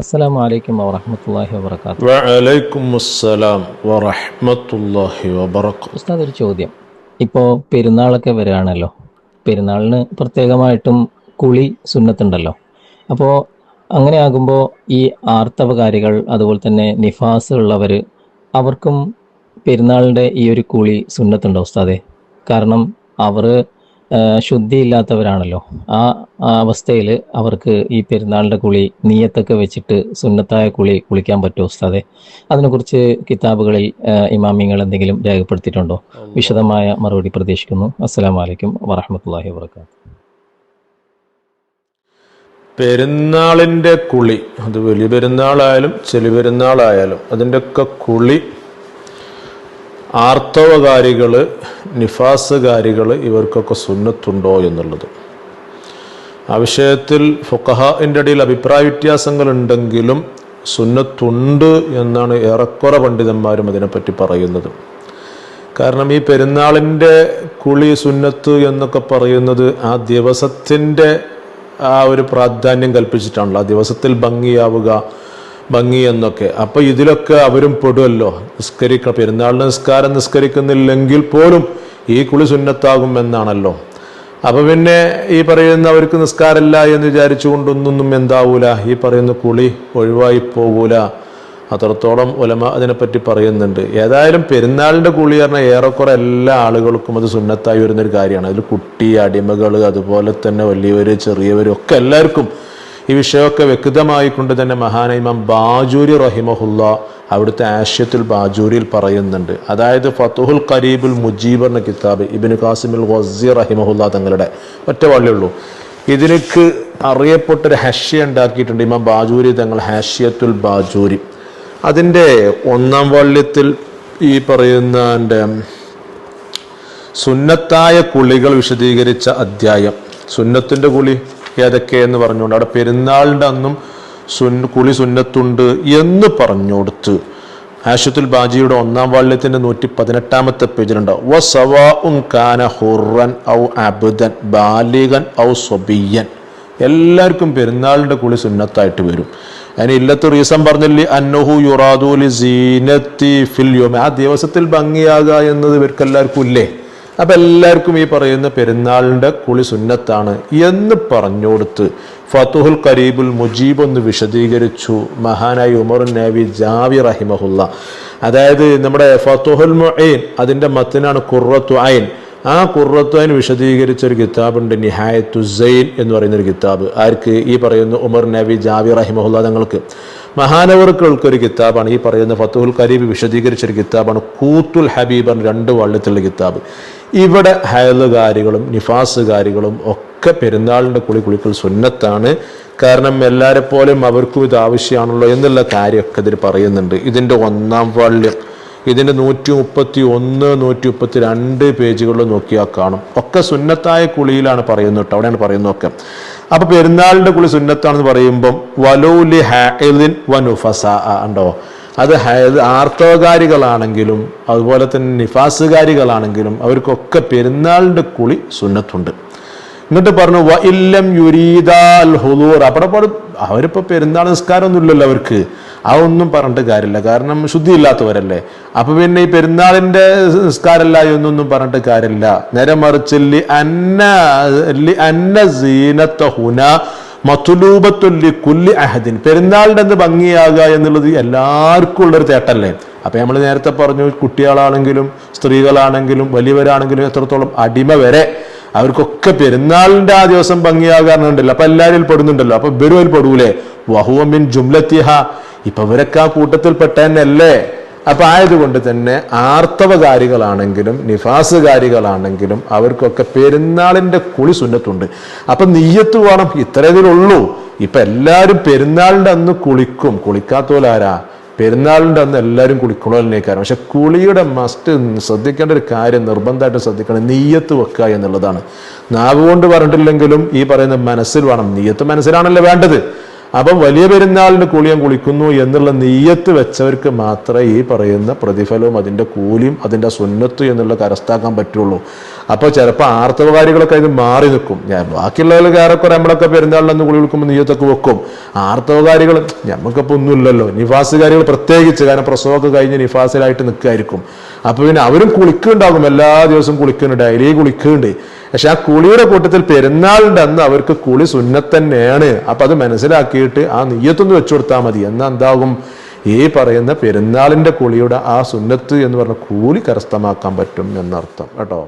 അസ്സലാമു അലൈക്കും വറഹ്മത്തുള്ളാഹി വബറകാതുഹു. വഅലൈക്കും അസ്സലാം വറഹ്മത്തുള്ളാഹി വബറകാതുഹു. ഉസ്താദ്, ഒരു ചോദ്യം. ഇപ്പോൾ പെരുന്നാളൊക്കെ വരികയാണല്ലോ. പെരുന്നാളിന് പ്രത്യേകമായിട്ടും കുളി സുന്നത്തുണ്ടല്ലോ. അപ്പോൾ അങ്ങനെ ആകുമ്പോൾ ഈ ആർത്തവകാരികൾ അതുപോലെ തന്നെ നിഫാസ് ഉള്ളവർ അവർക്കും പെരുന്നാളിൻ്റെ ഈ ഒരു കുളി സുന്നത്തുണ്ടോ ഉസ്താദെ? കാരണം അവർ ശുദ്ധിയില്ലാത്തവരാണല്ലോ. ആ അവസ്ഥയിൽ അവർക്ക് ഈ പെരുന്നാളിൻ്റെ കുളി നിയ്യത്തൊക്കെ വെച്ചിട്ട് സുന്നത്തായ കുളിക്കാൻ പറ്റുമോ ഉസ്താദെ? അതിനെക്കുറിച്ച് കിതാബുകളിൽ ഇമാമിങ്ങൾ എന്തെങ്കിലും രേഖപ്പെടുത്തിയിട്ടുണ്ടോ? വിശദമായ മറുപടി പ്രതീക്ഷിക്കുന്നു. അസ്സലാമു അലൈക്കും വറഹ്മത്തുള്ളാഹി വബറകാതുഹു. പെരുന്നാളിൻ്റെ കുളി, അത് വലിയ പെരുന്നാളായാലും ചെറിയ പെരുന്നാളായാലും അതിൻ്റെയൊക്കെ കുളി ആർത്തവകാരികൾ, നിഫാസുകാരികൾ ഇവർക്കൊക്കെ സുന്നത്തുണ്ടോ എന്നുള്ളത്. ആ വിഷയത്തിൽ ഫുഖഹാഇൻ്റെ ഇടയിൽ അഭിപ്രായ വ്യത്യാസങ്ങളുണ്ടെങ്കിലും സുന്നത്തുണ്ട് എന്നാണ് ഏറെക്കുറെ പണ്ഡിതന്മാരും അതിനെപ്പറ്റി പറയുന്നത്. കാരണം ഈ പെരുന്നാളിൻ്റെ കുളി സുന്നത്ത് എന്നൊക്കെ പറയുന്നത് ആ ദിവസത്തിൻ്റെ ആ ഒരു പ്രാധാന്യം കൽപ്പിച്ചിട്ടാണല്ലോ. ആ ദിവസത്തിൽ ഭംഗി എന്നൊക്കെ. അപ്പോൾ ഇതിലൊക്കെ അവരും പെടുമല്ലോ. പെരുന്നാളിന് നിസ്കാരം നിസ്കരിക്കുന്നില്ലെങ്കിൽ പോലും ഈ കുളി സുന്നത്താകും എന്നാണല്ലോ. അപ്പോൾ പിന്നെ ഈ പറയുന്ന അവർക്ക് നിസ്കാരമില്ല എന്ന് വിചാരിച്ചുകൊണ്ടൊന്നും എന്താവൂല, ഈ പറയുന്ന കുളി ഒഴിവായി പോകൂല. അത്രത്തോളം ഉലമ അതിനെപ്പറ്റി പറയുന്നുണ്ട്. ഏതായാലും പെരുന്നാളിൻ്റെ കുളി പറഞ്ഞാൽ ഏറെക്കുറെ എല്ലാ ആളുകൾക്കും അത് സുന്നത്തായി വരുന്നൊരു കാര്യമാണ്. അതിൽ കുട്ടി, അടിമകൾ, അതുപോലെ തന്നെ വലിയവർ, ചെറിയവർ ഒക്കെ എല്ലാവർക്കും ഈ വിഷയമൊക്കെ വ്യക്തമായിക്കൊണ്ട് തന്നെ മഹാനായ ഇമാം ബാജൂരി റഹിമഹുല്ല അവിടുത്തെ ആഷ്യത്തുൽ ബാജൂരിയിൽ പറയുന്നുണ്ട്. അതായത് ഫതുഹുൽ ഖരീബുൽ മുജീബ് എന്ന കിതാബ് ഇബ്നു ഖാസിമുൽ ഗസ്സി റഹിമഹുല്ല തങ്ങളുടെ ഒറ്റ വള്ളിയുള്ളൂ. ഇതിലേക്ക് അറിയപ്പെട്ടൊരു ഹാഷ്യ ഉണ്ടാക്കിയിട്ടുണ്ട് ഇമാം ബാജൂരി തങ്ങൾ, ഹാഷ്യത്തുൽ ബാജൂരി. അതിൻ്റെ 1-ാം വള്ളിയത്തിൽ ഈ പറയുന്ന സുന്നത്തായ കുളികൾ വിശദീകരിച്ച അധ്യായം, സുന്നത്തിൻ്റെ കുളി ഏതൊക്കെയെന്ന് പറഞ്ഞുകൊണ്ട് അവിടെ പെരുന്നാളിൻ്റെ അന്നും കുളി സുന്നത്തുണ്ട് എന്ന് പറഞ്ഞുകൊടുത്ത് ഹാഷ്യത്തുൽ ബാജിയുടെ 1-ാം വാള്യത്തിൻ്റെ 118-ാമത്തെ പേജിലുണ്ടാവും. വസവാഉൻ കാന ഹുറൻ ഔ അബ്ദൻ ബാലിഗൻ ഔ സ്വബിയൻ. എല്ലാവർക്കും പെരുന്നാളിൻ്റെ കുളി സുന്നത്തായിട്ട് വരും. അതിന് ഇല്ലത്ത് റീസൺ പറഞ്ഞില്ലേ, അന്നഹു യുറാദുലി സീനത്തി ഫിൽ യൗമ. ആ ദിവസത്തിൽ ഭംഗിയാകുക എന്നത് ഇവർക്കെല്ലാവർക്കും ഇല്ലേ. അപ്പം എല്ലാവർക്കും ഈ പറയുന്ന പെരുന്നാളിൻ്റെ കുളി സുന്നത്താണ് എന്ന് പറഞ്ഞുകൊടുത്ത് ഫതുഹുൽ ഖരീബുൽ മുജീബ് ഒന്ന് വിശദീകരിച്ചു മഹാനായ ഉമർ നബി ജാവി റഹിമഹുല്ല. അതായത് നമ്മുടെ ഫതുഹുൽ മുഈൻ അതിൻ്റെ മത്തിനാണ് ഖുർറത്തു ഐൻ. ആ ഖുർറത്തു ഐൻ വിശദീകരിച്ച ഒരു കിതാബുണ്ട്, നിഹായത്തു സൈൻ എന്ന് പറയുന്നൊരു കിതാബ്. ആർക്ക്? ഈ പറയുന്ന ഉമർ നബി ജാവി റഹിമഹുല്ല തങ്ങൾക്ക്. മഹാനവർക്കൾക്കൊരു കിതാബാണ് ഈ പറയുന്ന ഫതുഹുൽ ഖരീബ് വിശദീകരിച്ചൊരു കിതാബാണ് ഖൂത്തുൽ ഹബീബ് എന്ന 2 വള്ളത്തിലുള്ള കിതാബ്. ഇവിടെ ഹയലുകാരികളും നിഫാസുകാരികളും ഒക്കെ പെരുന്നാളിൻ്റെ കുളിക്കൽ സുന്നത്താണ്. കാരണം എല്ലാവരെ പോലും അവർക്കും ഇത് ആവശ്യമാണല്ലോ എന്നുള്ള കാര്യമൊക്കെ ഇതിൽ പറയുന്നുണ്ട്. ഇതിൻ്റെ 1-ാം വാള്യം ഇതിൻ്റെ 131, 132 പേജുകളിൽ നോക്കിയാൽ കാണും. ഒക്കെ സുന്നത്തായ കുളിയിലാണ് പറയുന്നത് കേട്ടോ. അവിടെയാണ് പറയുന്നതൊക്കെ. അപ്പോൾ പെരുന്നാളിൻ്റെ കുളി സുന്നത്താണെന്ന് പറയുമ്പം വലൗലി ഹൈലിൻ വനുഫസാ ഉണ്ടോ, അത് ആർത്തവകാരികളാണെങ്കിലും അതുപോലെ തന്നെ നിഫാസുകാരികളാണെങ്കിലും അവർക്കൊക്കെ പെരുന്നാളിൻ്റെ കുളി സുന്നത്തുണ്ട്. എന്നിട്ട് പറഞ്ഞു വ ഇല്ലം യുരീദാൽ ഹുദൂർ. അവിടെ അവരിപ്പോൾ പെരുന്നാൾ നിസ്കാരമൊന്നും ഇല്ലല്ലോ അവർക്ക്, അതൊന്നും പറഞ്ഞിട്ട് കാര്യമില്ല. കാരണം ശുദ്ധിയില്ലാത്തവരല്ലേ. അപ്പൊ പിന്നെ ഈ പെരുന്നാളിൻ്റെ നിസ്കാരമല്ല എന്നൊന്നും പറഞ്ഞിട്ട് കാര്യമില്ല. നേരെ മറിച്ച് പെരുന്നാളിൻ്റെ എന്ത് ഭംഗിയാകുക എന്നുള്ളത് എല്ലാവർക്കും ഉള്ളൊരു തേട്ടല്ലേ. അപ്പൊ നമ്മൾ നേരത്തെ പറഞ്ഞു, കുട്ടികളാണെങ്കിലും സ്ത്രീകളാണെങ്കിലും വലിയവരാണെങ്കിലും എത്രത്തോളം അടിമ വരെ അവർക്കൊക്കെ പെരുന്നാളിൻ്റെ ആ ദിവസം ഭംഗിയാകാറുണ്ടല്ലോ. അപ്പൊ എല്ലാവരും പെടുന്നുണ്ടല്ലോ. അപ്പൊ ഇവരും അതിൽ പെടൂലേ? വഹുവ മിൻ ജുംലത്തിഹ. ഇപ്പൊ ഇവരൊക്കെ ആ കൂട്ടത്തിൽ പെട്ട തന്നെയല്ലേ. അപ്പൊ ആയതുകൊണ്ട് തന്നെ ആർത്തവകാരികളാണെങ്കിലും നിഫാസുകാരികളാണെങ്കിലും അവർക്കൊക്കെ പെരുന്നാളിൻ്റെ കുളി സുന്നത്തുണ്ട്. അപ്പൊ നിയ്യത്ത് വേണം, ഇത്രയതിലുള്ളൂ. ഇപ്പൊ എല്ലാവരും പെരുന്നാളിൻ്റെ അന്ന് കുളിക്കും. കുളിക്കാത്തോലാരാ? പെരുന്നാളിൻ്റെ അന്ന് എല്ലാവരും കുളിക്കണമെന്നേക്കാരം. പക്ഷെ കുളിയുടെ മസ്റ്റ് ശ്രദ്ധിക്കേണ്ട ഒരു കാര്യം, നിർബന്ധമായിട്ട് ശ്രദ്ധിക്കണം, നിയ്യത്ത് വെക്കുക എന്നുള്ളതാണ്. നാവ് കൊണ്ട് പറഞ്ഞിട്ടില്ലെങ്കിലും ഈ പറയുന്ന മനസ്സിൽ വേണം. നിയ്യത്ത് മനസ്സിലാണല്ലോ വേണ്ടത്. അപ്പം വലിയ പെരുന്നാളിന് കുളിയാൻ കുളിക്കുന്നു എന്നുള്ള നിയ്യത്ത് വെച്ചവർക്ക് മാത്രമേ ഈ പറയുന്ന പ്രതിഫലവും അതിൻ്റെ കൂലിയും അതിൻ്റെ സുന്നത്തും എന്നുള്ള കരസ്ഥാക്കാൻ പറ്റുള്ളൂ. അപ്പോൾ ചിലപ്പോൾ ആർത്തവകാരികളൊക്കെ അതിന് മാറി നിൽക്കും. ബാക്കിയുള്ളവർ ഏറെക്കുറെ നമ്മളൊക്കെ പെരുന്നാളിലന്ന് കുളി വിളിക്കുമ്പോൾ നീയത്തൊക്കെ വെക്കും. ആർത്തവകാരികൾ നമുക്കിപ്പോൾ ഒന്നുമില്ലല്ലോ, നിഫാസുകാരികൾ പ്രത്യേകിച്ച്, കാരണം പ്രസവമൊക്കെ കഴിഞ്ഞ് നിഫാസിലായിട്ട് നിൽക്കുമായിരിക്കും. അപ്പൊ പിന്നെ അവരും കുളിക്കുന്നുണ്ടാകും, എല്ലാ ദിവസവും കുളിക്കുന്നുണ്ട്, ഡെയിലി കുളിക്കുന്നുണ്ട്. പക്ഷെ ആ കുളിയുടെ കൂട്ടത്തിൽ പെരുന്നാളിൻ്റെ അന്ന് അവർക്ക് കുളി സുന്നത്ത് തന്നെയാണ്. അപ്പൊ അത് മനസ്സിലാക്കിയിട്ട് ആ നീയത്തൊന്ന് വെച്ചു കൊടുത്താൽ മതി. എന്നാൽ എന്താകും, ഈ പറയുന്ന പെരുന്നാളിന്റെ കുളിയുടെ ആ സുന്നത്ത് എന്ന് പറഞ്ഞ കൂലി കരസ്ഥമാക്കാൻ പറ്റും എന്നർത്ഥം കേട്ടോ.